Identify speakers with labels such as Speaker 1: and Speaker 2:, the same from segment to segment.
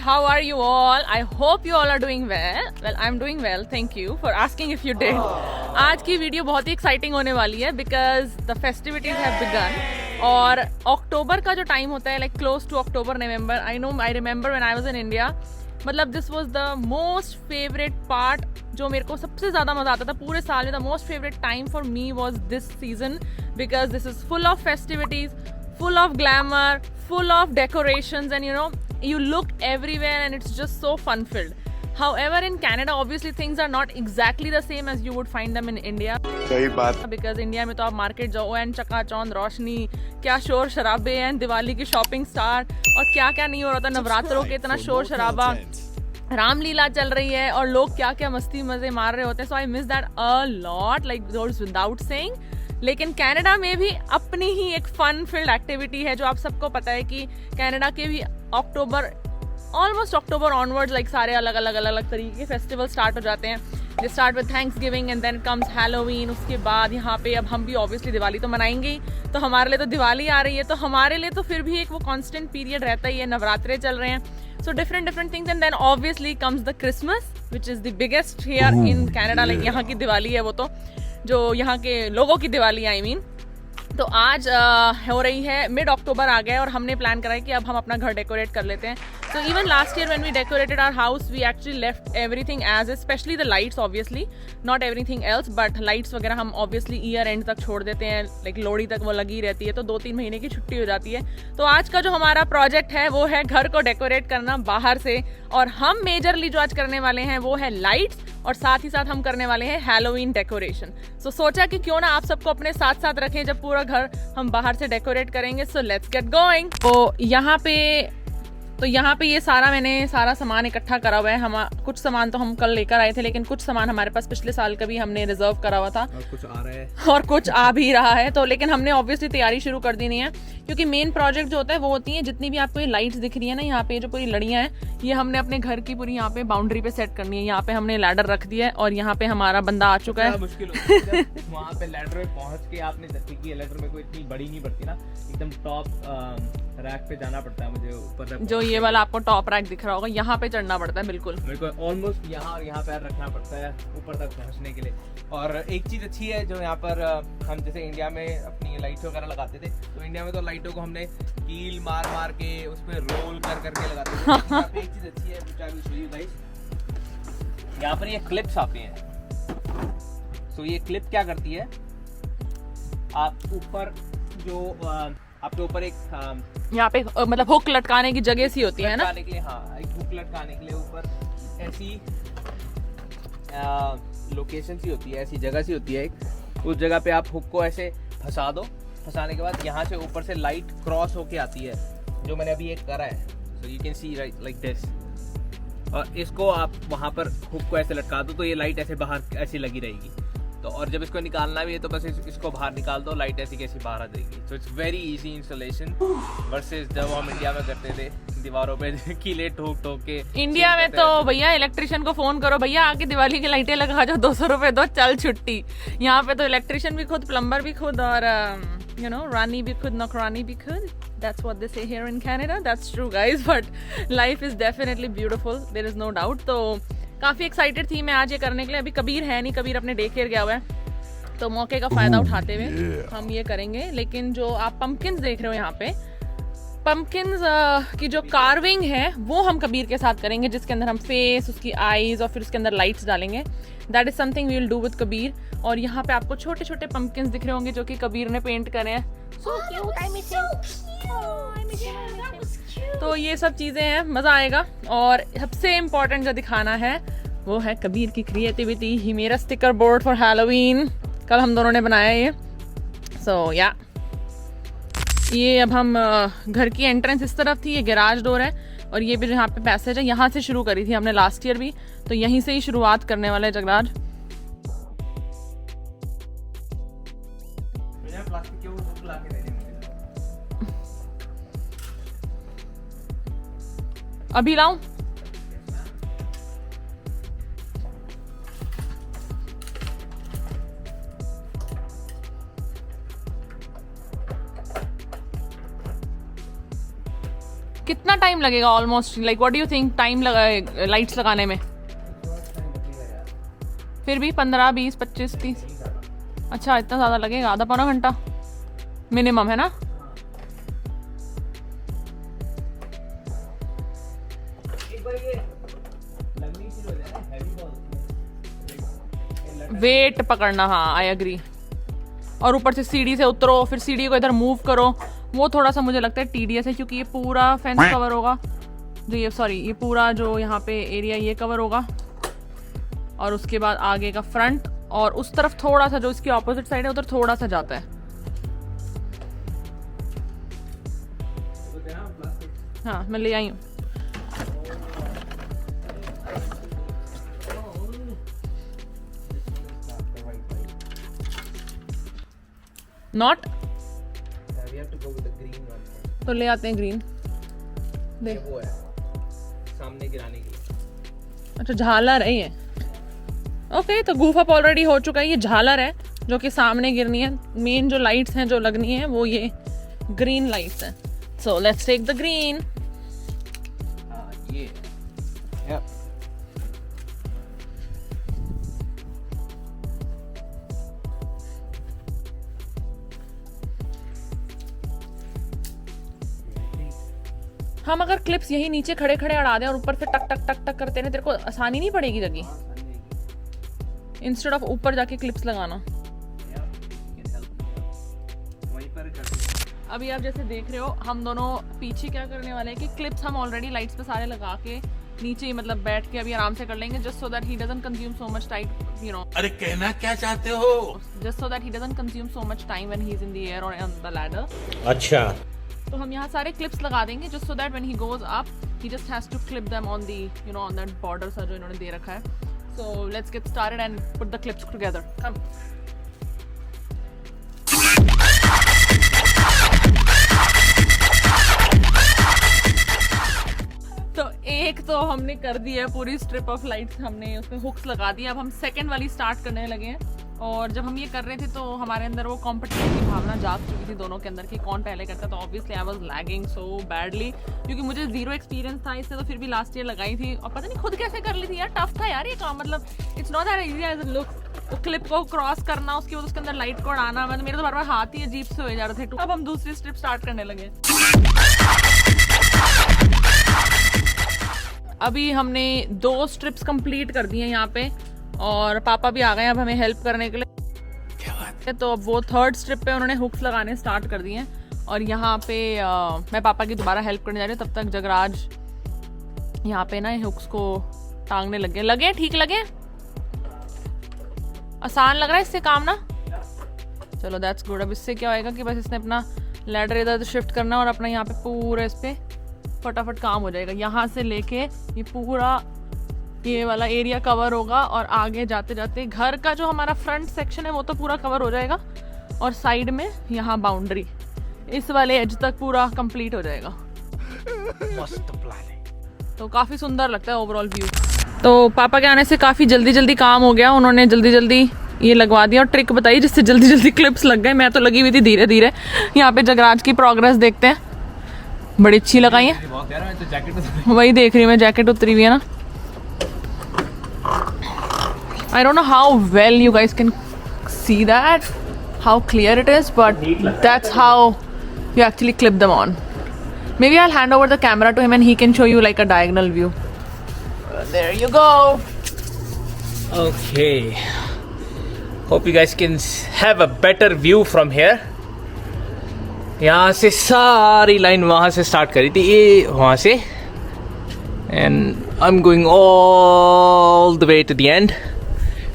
Speaker 1: how are you all? I hope you all are doing well. Well, I'm doing well. Thank you for asking if you did. आज की video बहुत ही exciting होने वाली है because the festivities have begun. और अक्टूबर का जो time होता है, like close to October, November. I remember when I was in India. मतलब this was the most favorite part. जो मेरे को सबसे ज़्यादा मज़ा आता था पूरे साल में. The most favorite time for me was this season because this is full of festivities, full of glamour, full of decorations, and you look everywhere and it's just so fun filled. However, in Canada obviously things are not exactly the same as you would find them in India.
Speaker 2: सही बात.
Speaker 1: Because India में तो आप market जाओ and चकाचौंध रोशनी, क्या शोर शराबे एंड दिवाली की शॉपिंग स्टार्ट और क्या क्या नहीं हो रहा था नवरात्रों के, इतना शोर शराबा, रामलीला चल रही है और लोग क्या क्या मस्ती मजे मार रहे होते हैं. So I miss that a lot, like without saying. लेकिन कनाडा में भी अपनी ही एक फन फील्ड एक्टिविटी है जो आप सबको पता है कि कनाडा के भी ऑलमोस्ट अक्टूबर ऑनवर्ड्स लाइक सारे अलग अलग तरीके के फेस्टिवल स्टार्ट हो जाते हैं. They start with Thanksgiving and then comes Halloween. उसके बाद यहाँ पे अब हम भी ऑब्वियसली दिवाली तो मनाएंगे ही. तो हमारे लिए तो दिवाली आ रही है, तो हमारे लिए तो फिर भी एक वो कांस्टेंट पीरियड रहता ही है. नवरात्रे चल रहे हैं. So different things and then obviously comes the Christmas which is the biggest here in Canada. Like यहाँ की दिवाली है वो, तो जो यहाँ के लोगों की दिवाली I mean. तो आज हो रही है, मिड अक्टूबर आ गया और हमने प्लान करा है कि अब हम अपना घर डेकोरेट कर लेते हैं. So even last year when we decorated our house we actually left everything as is, especially the lights obviously, not everything else but lights वगैरह हम obviously year end तक छोड़ देते हैं. like लोहड़ी तक वो लगी रहती है तो 2-3 महीने की छुट्टी हो जाती है. तो आज का जो हमारा प्रोजेक्ट है वो है घर को डेकोरेट करना बाहर से. और हम मेजरली जो आज करने वाले हैं वो है लाइट्स और साथ ही साथ हम करने वाले हैं हैलोवीन डेकोरेशन. सो सोचा कि क्यों ना आप सबको अपने साथ साथ रखें जब पूरा घर हम बाहर से डेकोरेट करेंगे. सो लेट्स गेट गोइंग. तो यहाँ पे ये मैंने सारा सामान इकट्ठा करा हुआ है. हम कुछ सामान तो हम कल लेकर आए थे लेकिन कुछ सामान हमारे पास पिछले साल का भी हमने रिजर्व करा हुआ था
Speaker 3: और कुछ आ रहा है
Speaker 1: और कुछ आ भी रहा है. तो लेकिन हमने ऑब्वियसली तैयारी शुरू कर दी नहीं है क्योंकि मेन प्रोजेक्ट जो होता है वो होती है जितनी भी आपको ये लाइट्स दिख रही है ना, यहाँ पे जो पूरी लड़ियाँ हैं ये हमने अपने घर की पूरी यहाँ पे बाउंड्री पे सेट करनी है. यहाँ पे हमने लैडर रख दिया है और यहाँ पे हमारा बंदा आ चुका है.
Speaker 3: मुश्किल होता है वहाँ पे लैडर में पहुँच के आपने देखी कि लैडर में कोई इतनी बड़ी नहीं पड़ती ना, एकदम टॉप रैक पे जाना पड़ता है मुझे ऊपर. जो
Speaker 1: ये वाला आपको टॉप रैक दिख रहा होगा यहाँ पे चढ़ना पड़ता है. बिल्कुल
Speaker 3: मेरे को ऑलमोस्ट यहाँ और यहाँ पैर रखना पड़ता है ऊपर तक पहुँचने के लिए. और एक चीज़ अच्छी है जो यहाँ पर हम जैसे इंडिया में अपनी लाइट्स वगैरह लगाते थे, तो इंडिया में तो लाइटों को हमने कील मार के उस पर रोल करके लगाते थे. यहाँ पे एक चीज़ अच्छी है which I will show you guys. यहाँ पर ये क्लिप्स आती हैं. तो ये क्लिप क्या करती है, आप ऊपर जो आपके ऊपर एक
Speaker 1: यहाँ पे मतलब हुक लटकाने की जगह सी होती है ना,
Speaker 3: के लिए. हाँ, एक हुक लटकाने के लिए ऊपर ऐसी लोकेशन सी होती है, ऐसी जगह सी होती है एक. उस जगह पे आप हुक को ऐसे फंसा दो. फंसाने के बाद यहाँ से ऊपर से लाइट क्रॉस होके आती है, जो मैंने अभी एक करा है. So you can see right like this. और इसको आप वहाँ पर हुक को ऐसे लटका दो तो ये लाइट ऐसे बाहर ऐसी लगी रहेगी. तो और जब इसको निकालना भी है तो बस इसको बाहर निकाल दो, लाइट ऐसी कैसी बाहर आ जाएगी. So it's very easy installation versus जब हम इंडिया में करते थे दीवारों पे कीले ठोक के. इंडिया में तो भैया इलेक्ट्रिशियन को फोन करो, भैया आके दिवाली की लाइटें लगा जाओ, 200 रुपए दो, चल छुट्टी. यहाँ पे तो इलेक्ट्रिशियन भी खुद, प्लम्बर भी खुद और रानी भी खुद, नौकरानी भी खुद. That's what they say here in Canada. That's true guys, but life is definitely beautiful. There is no doubt. तो काफ़ी एक्साइटेड थी मैं आज ये करने के लिए. अभी कबीर है नहीं, कबीर अपने डे केयर गया हुआ है तो मौके का फ़ायदा उठाते हुए हम ये करेंगे. लेकिन जो आप पम्पकिन्स देख रहे हो यहाँ पे, पम्पकिन्स की जो कार्विंग है वो हम कबीर के साथ करेंगे, जिसके अंदर हम फेस, उसकी आईज और फिर उसके अंदर लाइट्स डालेंगे. That is something we will do with Kabir. और यहाँ पे आपको छोटे छोटे पम्पकिन्स दिख रहे होंगे जो कि कबीर ने पेंट करे हैं. तो ये सब चीज़ें हैं, मज़ा आएगा. और सबसे इम्पोर्टेंट जो दिखाना है वो है कबीर की क्रिएटिविटी. ही मेरा स्टिकर बोर्ड फॉर हैलोवीन कल हम दोनों ने बनाया ये. सो या ये अब हम घर की एंट्रेंस इस तरफ थी, ये गैराज डोर है और ये भी जो यहाँ पे पैसेज है यहाँ से शुरू करी थी हमने लास्ट ईयर भी, तो यहीं से ही शुरुआत करने वाला है जगराज. अभी लाऊं?
Speaker 1: कितना टाइम लगेगा almost, like what do you think time लगा लाइट्स लगाने में? फिर भी 15, 20, 25, 30? अच्छा इतना ज़्यादा लगेगा, आधा पौना घंटा मिनिमम है ना? वेट पकड़ना, हाँ आई एग्री। और ऊपर से सीढ़ी से उतरो, फिर सीढ़ी को इधर मूव करो, वो थोड़ा सा मुझे लगता है टीडियस है, क्योंकि ये पूरा फेंस कवर होगा जो ये पूरा जो यहाँ पे एरिया ये कवर होगा, और उसके बाद आगे का फ्रंट, और उस तरफ थोड़ा सा जो इसकी ऑपोजिट साइड है उधर थोड़ा सा जाता है। हाँ मैं ले आई हूँ। नॉट तो ले आते हैं ग्रीन। देख
Speaker 3: वो है सामने गिराने के लिए।
Speaker 1: अच्छा झालर है ये, ओके तो goof up ऑलरेडी हो चुका है। ये झालर है जो कि सामने गिरनी है। मेन जो लाइट्स हैं जो लगनी है वो ये ग्रीन लाइट्स हैं। So let's take the green.
Speaker 3: ये yep.
Speaker 1: हम अगर क्लिप्स यही नीचे खड़े खड़े अड़ा दें और ऊपर से टक टक टक टक करते हैं, तेरे को आसानी नहीं पड़ेगी जगी, इंस्टेड ऑफ ऊपर जाके क्लिप्स लगाना। अभी आप जैसे देख रहे हो हम दोनों पीछे क्या करने वाले हैं कि क्लिप्स हम ऑलरेडी लाइट्स पे सारे लगा के नीचे ही मतलब बैठ के अभी आराम से कर लेंगे, just so that he doesn't consume so much time, you know.
Speaker 2: अरे कहना क्या चाहते हो?
Speaker 1: Just so that he doesn't consume so much time when he is in the air और ऑन द लैडर।
Speaker 2: अच्छा,
Speaker 1: तो हम यहाँ सारे क्लिप्स लगा देंगे just so that when he goes up he just has to clip them on the you know on that border सा जो इन्होंने दे रखा है। So let's get started and put the clips together. Come. तो एक तो हमने कर दी है पूरी स्ट्रिप ऑफ लाइट्स, हमने उसमें हुक्स लगा दी। अब हम सेकंड वाली स्टार्ट करने लगे हैं। और जब हम ये कर रहे थे तो हमारे अंदर वो कॉम्पिटिशन की भावना जाग चुकी थी दोनों के अंदर कि कौन पहले करता। तो obviously I was lagging so badly, क्योंकि मुझे जीरो एक्सपीरियंस था इससे। तो फिर भी लास्ट ईयर लगाई थी और पता नहीं खुद कैसे कर ली थी यार। टफ था यार ये काम, मतलब it's not that easy as it looks. वो क्लिप को क्रॉस करना, उसके बाद उसके अंदर लाइट को अड़ाना, मतलब मेरे तो बार बार हाथ ही अजीब से हो जा रहे थे। अब हम दूसरी स्ट्रिप स्टार्ट करने लगे। अभी हमने 2 स्ट्रिप्स कंप्लीट कर दी हैं यहाँ पे, और पापा भी आ गए अब हमें हेल्प करने के लिए।
Speaker 2: क्या बात है?
Speaker 1: तो अब वो थर्ड स्ट्रिप पे उन्होंने हुक्स लगाने स्टार्ट कर दिए हैं। और यहाँ पे मैं पापा की दोबारा हेल्प करने जा रही हूँ। तब तक जगराज यहाँ पे ना हुक्स को टांगने लगे। ठीक लगे? आसान लग रहा है इससे काम ना? चलो दैट्स गुड। अब इससे क्या होएगा कि बस इसने अपना लैडर इधर शिफ्ट करना और अपना यहाँ पे पूरा इस पे फटाफट काम हो जाएगा। यहाँ से लेके ये पूरा ये वाला एरिया कवर होगा, और आगे जाते जाते घर का जो हमारा फ्रंट सेक्शन है वो तो पूरा कवर हो जाएगा, और साइड में यहाँ बाउंड्री इस वाले एज तक पूरा कंप्लीट हो जाएगा।
Speaker 2: मस्त प्लान है।
Speaker 1: तो काफ़ी सुंदर लगता है ओवरऑल व्यू। तो पापा के आने से काफ़ी जल्दी जल्दी काम हो गया। उन्होंने जल्दी जल्दी ये लगवा दिया और ट्रिक बताई जिससे जल्दी जल्दी क्लिप्स लग गए। मैं तो लगी हुई थी धीरे धीरे। यहाँ पे जगराज की प्रोग्रेस देखते हैं, बड़ी अच्छी लगाई है। वही देख रही हूँ मैं, जैकेट उतरी हुई है ना। I don't know how well you guys can see that, how clear it is, but that's how you actually clip them on. Maybe I'll hand over the camera to him and he can show you like a diagonal view. There you go.
Speaker 3: Okay. Hope you guys can have a better view from here. यहाँ से सारी line वहाँ से start करी थी, ये वहाँ से, and I'm going all the way to the end.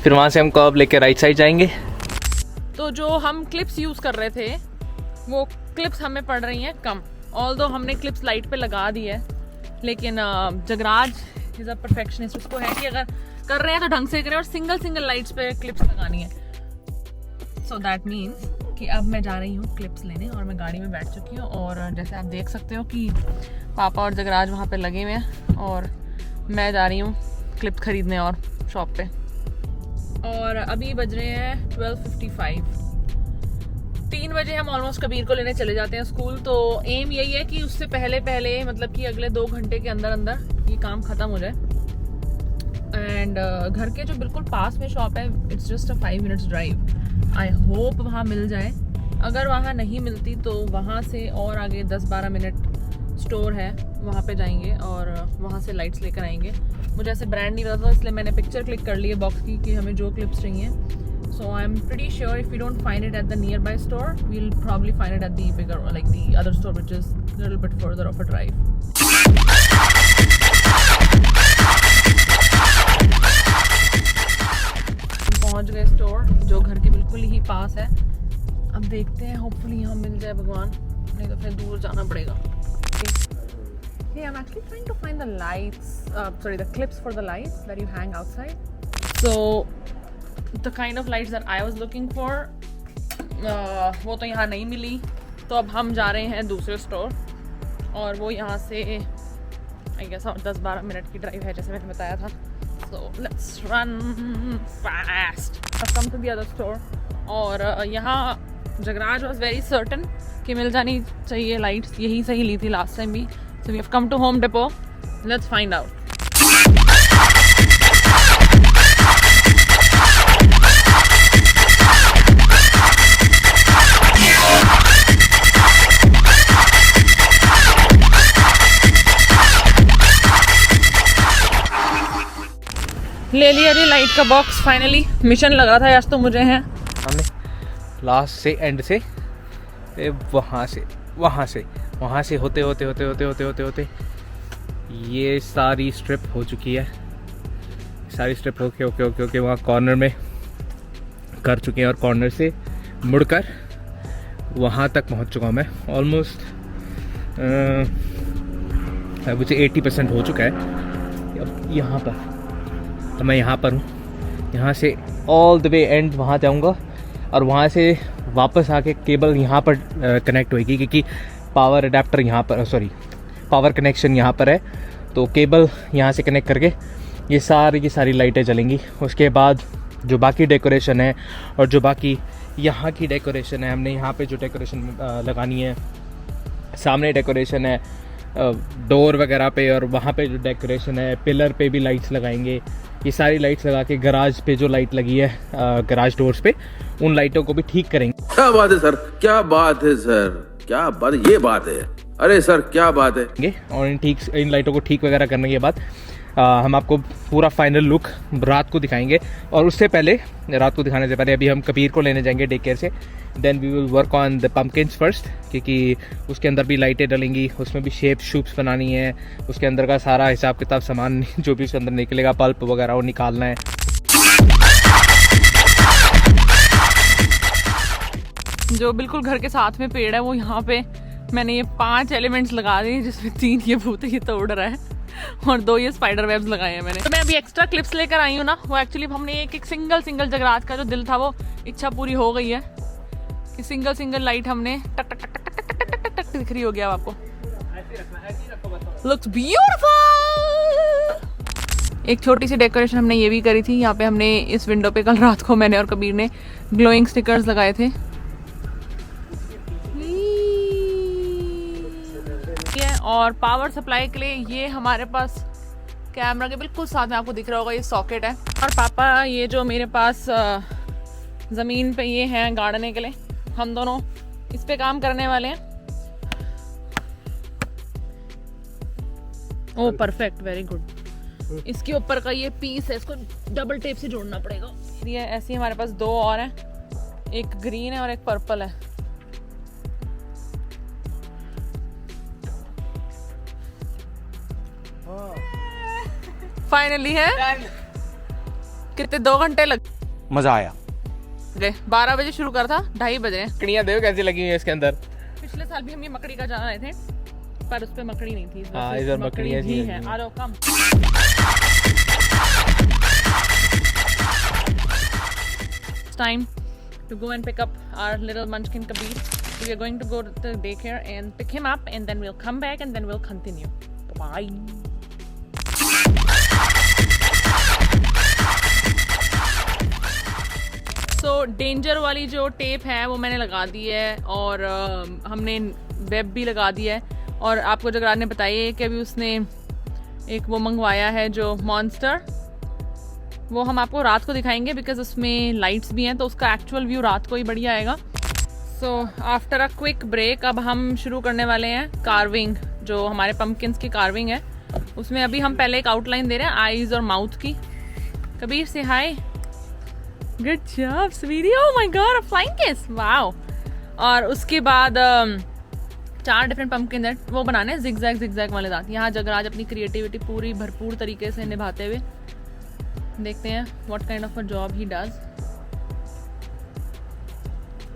Speaker 3: फिर वहाँ से हम कर्व लेके राइट साइड जाएंगे।
Speaker 1: तो जो हम क्लिप्स यूज़ कर रहे थे वो क्लिप्स हमें पड़ रही हैं कम। ऑल्दो हमने क्लिप्स लाइट पे लगा दी है, लेकिन जगराज इज अ परफेक्शनिस्ट। उसको है कि अगर कर रहे हैं तो ढंग से करें और सिंगल सिंगल लाइट्स पे क्लिप्स लगानी है। सो दैट मीन्स कि अब मैं जा रही हूँ क्लिप्स लेने, और मैं गाड़ी में बैठ चुकी हूँ। और जैसे आप देख सकते हो कि पापा और जगराज वहाँ पे लगे हुए हैं, और मैं जा रही हूँ क्लिप खरीदने और शॉप पे। और अभी बज रहे हैं 12:55। 3 बजे हम ऑलमोस्ट कबीर को लेने चले जाते हैं स्कूल। तो एम यही है कि उससे पहले मतलब कि अगले 2 घंटे के अंदर अंदर ये काम खत्म हो जाए। एंड घर के जो बिल्कुल पास में शॉप है, it's just a 5 minutes drive. I hope वहाँ मिल जाए। अगर वहाँ नहीं मिलती तो वहाँ से और आगे 10-12 मिनट स्टोर है, वहाँ पे जाएंगे और वहाँ से लाइट्स लेकर आएंगे। मुझे ऐसे ब्रांड नहीं पता था, इसलिए मैंने पिक्चर क्लिक कर ली है बॉक्स की कि हमें जो क्लिप्स चाहिए। So I am pretty sure if we don't find it at the near by store, we will probably find it at the bigger like the other store which is little bit further of a drive. पहुंच गए store जो घर के बिल्कुल ही पास है। अब देखते हैं, होपफुली यहाँ मिल जाए भगवान, नहीं तो फिर दूर जाना पड़ेगा। Hey, I'm actually trying to find the lights, the clips for the lights that you hang outside. So, the kind of lights that I was looking for, वो तो यहाँ नहीं मिली। तो अब हम जा रहे हैं दूसरे स्टोर और वो यहाँ से I guess 10-12 मिनट की ड्राइव है जैसे मैंने बताया था। So, let's run fast. I've come to the other store और यहाँ जगराज was very certain कि मिल जानी चाहिए लाइट्स, यही सही ली थी लास्ट टाइम भी। So we have come to Home Depot. Let's find out. ले लिया रे लाइट का बॉक्स फाइनली। मिशन लगा था आज तो मुझे है।
Speaker 3: हमने लास्ट से एंड से वहाँ से होते ये सारी स्ट्रिप हो चुकी है। सारी स्ट्रिप होके वहाँ कॉर्नर में कर चुके हैं और कॉर्नर से मुड़कर वहाँ तक पहुँच चुका हूँ मैं। ऑलमोस्ट मुझे 80% हो चुका है। अब यहाँ पर तो मैं यहाँ पर हूँ। यहाँ से ऑल द वे एंड वहाँ जाऊँगा और वहाँ से वापस आके केबल यहाँ पर कनेक्ट होएगी क्योंकि पावर अडेप्टर यहाँ पर पावर कनेक्शन यहाँ पर है। तो केबल यहाँ से कनेक्ट करके ये सारी लाइटें जलेंगी। उसके बाद जो बाकी डेकोरेशन है और जो बाकी यहाँ की डेकोरेशन है, हमने यहाँ पे जो डेकोरेशन लगानी है, सामने डेकोरेशन है डोर वगैरह पे, और वहाँ पे जो डेकोरेशन है पिलर पे भी लाइट्स लगाएंगे। ये सारी लाइट्स लगा के गराज पे जो लाइट लगी है गराज डोर्स पे, उन लाइटों को भी ठीक करेंगे।
Speaker 4: क्या बात है सर, क्या बात है सर, क्या बात, ये बात है, अरे सर क्या बात है।
Speaker 3: और इन लाइटों को ठीक वगैरह करने के बाद हम आपको पूरा फाइनल लुक रात को दिखाएंगे। और उससे पहले, रात को दिखाने से पहले अभी हम कबीर को लेने जाएंगे डे केयर से। Then we will work on the pumpkins first, क्योंकि उसके अंदर भी लाइटें डलेंगी, उसमें भी शेप्स बनानी है, उसके अंदर का सारा हिसाब किताब सामान जो भी उसके अंदर निकलेगा, पल्प वगैरह वो निकालना है।
Speaker 1: जो बिल्कुल घर के साथ में पेड़ है वो यहाँ पे मैंने ये 5 एलिमेंट्स लगा दिए, जिसमें 3 ये भूत ये तो उड़ रहा है और 2 ये स्पाइडर वेब्स लगाए हैं मैंने। तो मैं अभी एक्स्ट्रा क्लिप्स लेकर आई हूँ ना, वो एक्चुअली हमने एक सिंगल जगराज का जो दिल था वो इच्छा पूरी हो गई है कि सिंगल लाइट हमने टक टक टक टक टक टक टक टक दिख रही होगी अब आपको। Looks beautiful. एक छोटी सी डेकोरेशन हमने ये भी करी थी। यहाँ पे हमने इस विंडो पे कल रात को मैंने और कबीर ने ग्लोइंग स्टिकर्स लगाए थे। और पावर सप्लाई के लिए ये हमारे पास कैमरा के बिल्कुल साथ में आपको दिख रहा होगा ये सॉकेट है। और पापा ये जो मेरे पास ज़मीन पे ये हैं गाड़ने के लिए, हम दोनों इस पे काम करने वाले हैं। ओह परफेक्ट, वेरी गुड। इसके ऊपर का ये पीस है, इसको डबल टेप से जोड़ना पड़ेगा। ये ऐसी हमारे पास 2 और हैं, एक ग्रीन है और एक पर्पल है। फाइनली है। कितने 2 घंटे लग
Speaker 2: मजा आया।
Speaker 1: गए 12 बजे शुरू करा था, 2:30 बजे।
Speaker 3: मकड़ियाँ देखो कैसी लगी हुई है इसके अंदर।
Speaker 1: पिछले साल भी हम ये मकड़ी का जा रहे थे पर उस पे मकड़ी नहीं थी।
Speaker 3: हाँ, इधर मकड़ियाँ
Speaker 1: भी हैं। आ जाओ कम। It's time to go and pick up our little munchkin Kabir. We are going to go to the daycare and pick him up, and then we'll come back and then we'll continue. Bye. So danger वाली जो tape है वो मैंने लगा दी है और हमने web भी लगा दिया है। और आपको जगराज ने बताया है कि अभी उसने एक वो मंगवाया है जो मॉन्स्टर, वो हम आपको रात को दिखाएंगे बिकॉज उसमें लाइट्स भी हैं तो उसका एक्चुअल व्यू रात को ही बढ़िया आएगा। So after a quick break अब हम शुरू करने वाले हैं कार्विंग, जो हमारे पम्पकिन्स की कार्विंग है। उसमें अभी हम पहले एक आउटलाइन दे रहे हैं आईज और माउथ की। कबीर से hi, good job sweetie, oh my god, a flying kiss, wow. और उसके बाद 4 डिफरेंट पम्पकिन है वो बनाने हैं जिगजैग वाले दांत। यहाँ जगराज अपनी क्रिएटिविटी पूरी भरपूर तरीके से निभाते हुए, देखते हैं what kind of a job he does.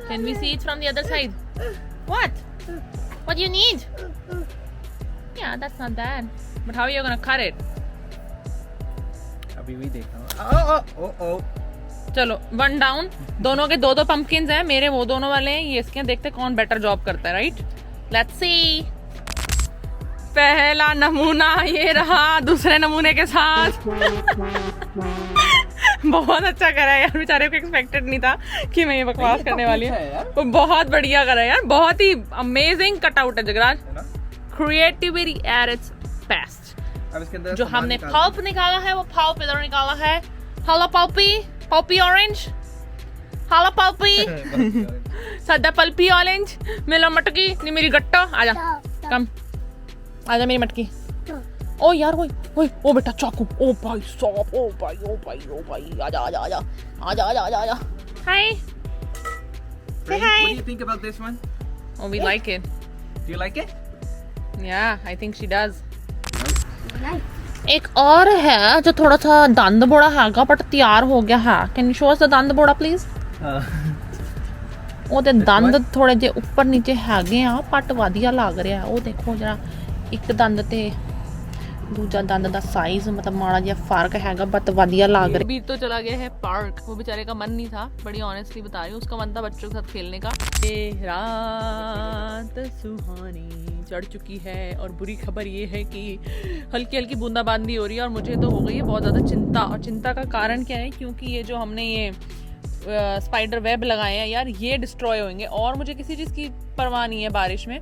Speaker 1: Can we see it from the other side? What you need? या that's not bad, but how you gonna cut it?
Speaker 3: अभी भी देखा। ओ
Speaker 1: चलो 1 डाउन, दोनों के 2 पम्पकिन्स हैं, मेरे वो दोनों वाले हैं, ये इसके हैं। देखते कौन बेटर जॉब करता है, राइट? Let's see. पहला नमूना ये रहा दूसरे नमूने के साथ। बहुत अच्छा करा है यार, बेचारे को एक्सपेक्टेड नहीं था कि मैं ये बकवास करने वाली हूँ। वो बहुत बढ़िया करा है यार, बहुत ही अमेजिंग कटआउट है Jagraj, creativity at its best. जो हमने पल्प निकाला है वो पल्प इधर निकाला है। Hello pulpy, pulpy orange, hello pulpy सदा पल्पी ऑरेंज, मिलो मटकी नहीं मेरी गट्टा, आजा कम, आजा मेरी मटकी। ओ यार ओए ओए, ओ बेटा चाकू, ओ भाई साहब, ओ भाई ओ भाई ओ भाई, आजा आजा आजा आजा आजा आजा आजा। हाय, say hi.
Speaker 3: What do you think about this one?
Speaker 1: Oh, we like it.
Speaker 3: Do you like it?
Speaker 1: Yeah, I think she does. एक और है जो थोड़ा सा दंद बोड़ा हैगा बट तैयार हो गया है। Can you show us the दंद बोड़ा प्लीज? ਉਹਦੇ ਦੰਦ ਥੋੜੇ ਜੇ ਉੱਪਰ ਨੀਚੇ ਹੈਗੇ ਆ ਪੱਟ ਵਧੀਆ ਲੱਗ ਰਿਹਾ। ਉਹ ਦੇਖੋ ਜਰਾ ਇੱਕ ਦੰਦ ਤੇ दूजा दंद का साइज मतलब माड़ा जिहा फर्क हैगा बट वधिया लग रहा है। बीर तो चला गया है पार्क, वो बेचारे का मन नहीं था, बड़ी ऑनेस्टली बता रही हूँ, उसका मन था बच्चों के साथ खेलने का। ये रात सुहानी चढ़ चुकी है और बुरी खबर ये है कि हल्की हल्की बूंदाबांदी हो रही है और मुझे तो हो गई है बहुत ज़्यादा चिंता। और चिंता का कारण क्या है, क्योंकि ये जो हमने ये स्पाइडर वेब लगाए हैं यार, ये डिस्ट्रॉय होंगे और मुझे किसी चीज़ की परवाह नहीं है बारिश में।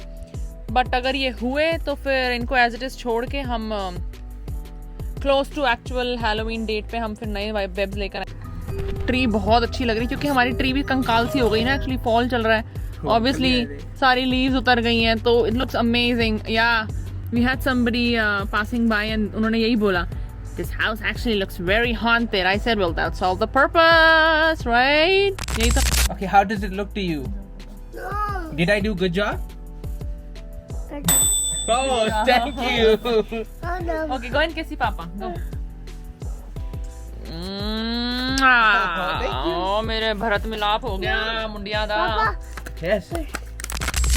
Speaker 1: बट अगर ये हुए तो फिर इनको एज इट इज़ छोड़ के हम close to actual Halloween date पे हम फिर नए वेब्स लेकर आए। ट्री बहुत अच्छी लग रही है क्योंकि हमारी ट्री भी कंकाल सी हो गई ना, एक्चुअली फॉल चल रहा है, ऑब्वियसली सारी लीव्स उतर गई हैं, तो इट लुक्स अमेजिंग। या we had somebody passing by and उन्होंने यही बोला, this house actually looks very haunted. I said well that's all the purpose, right? यही तो।
Speaker 3: Okay, how does it look to you? Did I do good job? Oh, thank you.
Speaker 1: Okay, go and kiss your papa. Go. ओ मेरे भरत मिलाप हो गया मुंडिया दा।
Speaker 3: Yes.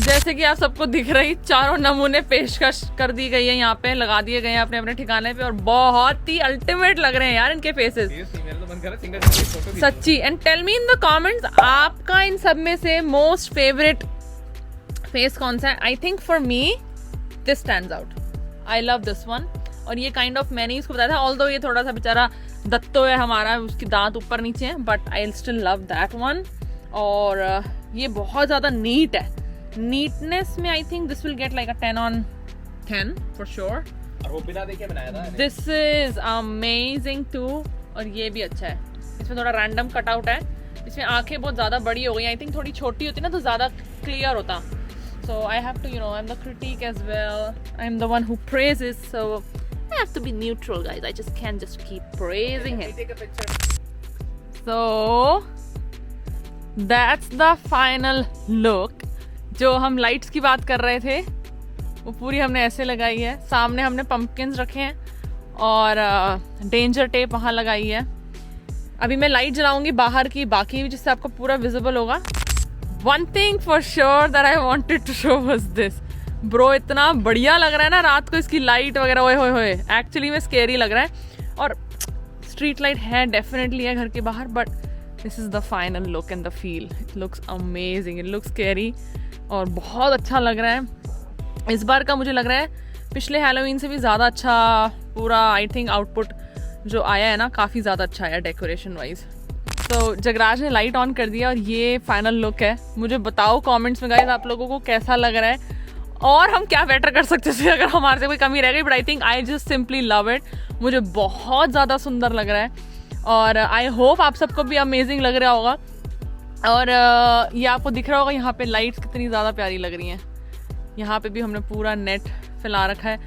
Speaker 1: जैसे कि आप सबको दिख रही, चारों नमूने पेशकश कर दी गई है, यहाँ पे लगा दिए गए हैं अपने अपने ठिकाने पे और बहुत ही अल्टीमेट लग रहे हैं यार इनके फेसेस, सच्ची। And tell me in the comments, आपका इन सब में से मोस्ट फेवरेट फेस कौन सा है? I think for me this stands out, I love this one. और ये काइंड ऑफ मैंने इसको बताया था, ऑल्दो ये थोड़ा सा बेचारा दत्तो है हमारा, उसकी दांत ऊपर नीचे हैं, but I still love that one. और ये बहुत ज़्यादा नीट है, नीटनेस में I think this will get like a 10 on 10 for sure.
Speaker 3: और वो बिना देखे बनाया था।
Speaker 1: This is amazing too. और ये भी अच्छा है, इसमें थोड़ा रैंडम कटआउट है, इसमें आंखें बहुत ज़्यादा बड़ी हो गई, आई थिंक थोड़ी छोटी होती ना तो ज़्यादा क्लियर होता। So I have to, I'm the critique as well. I'm the one who praises, so I have to be neutral, guys. I just can't just keep praising it.
Speaker 3: Take a picture.
Speaker 1: So that's the final look. जो हम lights की बात कर रहे थे वो पूरी हमने ऐसे लगाई है। सामने हमने पंपकिन्स रखे हैं और डेंजर टेप वहाँ लगाई है। अभी मैं लाइट जलाऊंगी बाहर की, बाकी भी जिससे आपको पूरा विजिबल होगा। One thing for sure that I wanted to show was this. Bro, इतना बढ़िया लग रहा है ना रात को इसकी लाइट वगैरह, ओए होए होए, एक्चुअली में स्केरी लग रहा है। और स्ट्रीट लाइट है, डेफिनेटली है घर के बाहर, but this is the final look and the feel. It looks amazing, it looks scary और बहुत अच्छा लग रहा है। इस बार का मुझे लग रहा है पिछले हैलोवीन से भी ज़्यादा अच्छा पूरा आई थिंक आउटपुट जो आया है ना, काफ़ी ज़्यादा अच्छा आया डेकोरेशन वाइज। तो जगराज ने लाइट ऑन कर दिया और ये फाइनल लुक है। मुझे बताओ कमेंट्स में गाइस आप लोगों को कैसा लग रहा है और हम क्या बेटर कर सकते थे अगर हमारे से कोई कमी रह गई। But I think I just simply love it. मुझे बहुत ज़्यादा सुंदर लग रहा है और आई होप आप सबको भी अमेजिंग लग रहा होगा। और ये आपको दिख रहा होगा यहाँ पे लाइट्स कितनी ज़्यादा प्यारी लग रही हैं। यहाँ पे भी हमने पूरा नेट फैला रखा है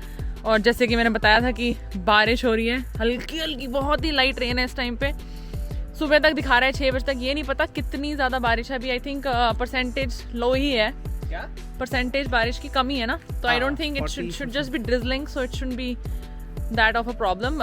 Speaker 1: और जैसे कि मैंने बताया था कि बारिश हो रही है, हल्की हल्की बहुत ही लाइट रेन है इस टाइम पे। सुबह तक दिखा रहा है 6 बजे तक, ये नहीं पता कितनी ज़्यादा बारिश है अभी। आई थिंक परसेंटेज लो ही है,
Speaker 3: क्या
Speaker 1: परसेंटेज बारिश की कमी है ना, तो I don't think it should just be drizzling, so it should be that of a problem.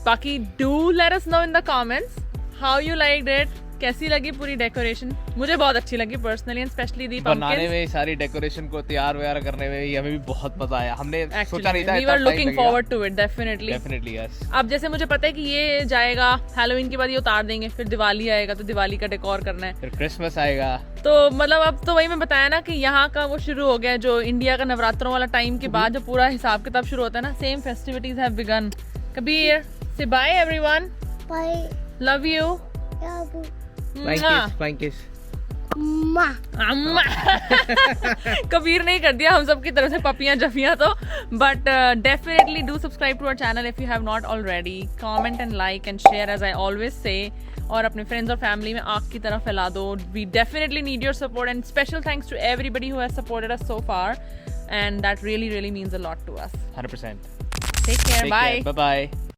Speaker 1: बाकी do let us know in the comments how you liked it, कैसी लगी पूरी डेकोरेशन। मुझे बहुत अच्छी लगी पर्सनली एंड स्पेशली दी
Speaker 3: बनाने में, सारी डेकोरेशन को तैयार वगैरह करने में भी हमें भी बहुत मजा आया। हमने सोचा नहीं था,
Speaker 1: we are looking forward to it definitely
Speaker 3: yes.
Speaker 1: अब जैसे मुझे पता है कि ये जाएगा हैलोवीन के बाद, ये उतार देंगे, फिर दिवाली आएगा तो दिवाली का डेकोर करना है,
Speaker 3: फिर क्रिसमस आएगा।
Speaker 1: तो मतलब अब तो वही मैं बताया ना कि यहाँ का वो शुरू हो गया, जो इंडिया का नवरात्रों वाला टाइम के बाद जो पूरा हिसाब किताब शुरू होता है ना, same festivities have begun. Kabir से bye everyone,
Speaker 5: Bye.
Speaker 1: Love you.
Speaker 5: Love.
Speaker 3: Flying kiss.
Speaker 1: Kabir नहीं कर दिया हम सब की तरफ से पपियां जफियां तो, but definitely do subscribe to our channel if you have not already. Comment and like and share as I always say, और अपने फ्रेंड्स और फैमिली में आग की तरह फैला दो। We definitely need your support and special thanks to everybody who has supported us so far and that really means a lot to us.
Speaker 3: 100%.
Speaker 1: Take care, bye
Speaker 3: Bye bye.